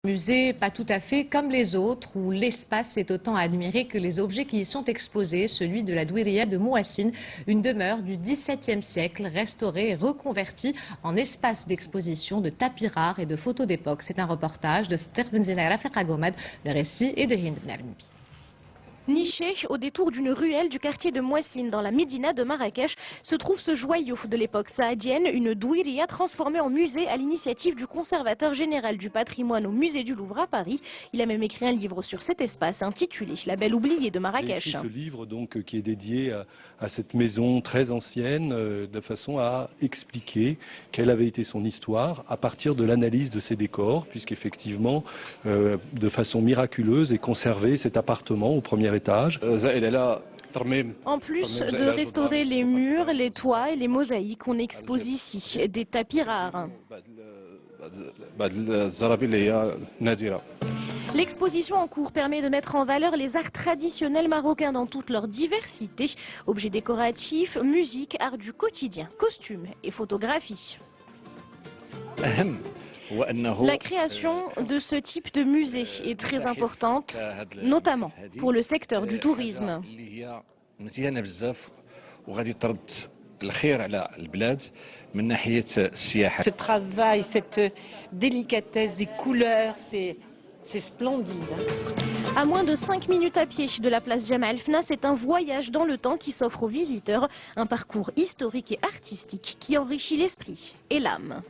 Musée pas tout à fait comme les autres, où l'espace est autant à admirer que les objets qui y sont exposés, celui de la Douiria de Mouassine, une demeure du XVIIe siècle, restaurée et reconvertie en espace d'exposition de tapis rares et de photos d'époque. C'est un reportage de Ster Benzina Rafik Agomad, le récit est de Hind Bnabnbi. Niché au détour d'une ruelle du quartier de Mouassine dans la Médina de Marrakech se trouve ce joyau de l'époque saadienne, une douiria transformée en musée à l'initiative du conservateur général du patrimoine au musée du Louvre à Paris. Il a même écrit un livre sur cet espace intitulé La Belle oubliée de Marrakech. Ce livre donc qui est dédié à cette maison très ancienne de façon à expliquer quelle avait été son histoire à partir de l'analyse de ses décors, puisqu'effectivement de façon miraculeuse est conservé cet appartement au premier étage. En plus de restaurer les murs, les toits et les mosaïques, on expose ici des tapis rares. L'exposition en cours permet de mettre en valeur les arts traditionnels marocains dans toute leur diversité. Objets décoratifs, musique, art du quotidien, costumes et photographie. La création de ce type de musée est très importante, notamment pour le secteur du tourisme. Ce travail, cette délicatesse des couleurs, c'est splendide. À moins de 5 minutes à pied de la place Jemaa el-Fna, c'est un voyage dans le temps qui s'offre aux visiteurs, un parcours historique et artistique qui enrichit l'esprit et l'âme.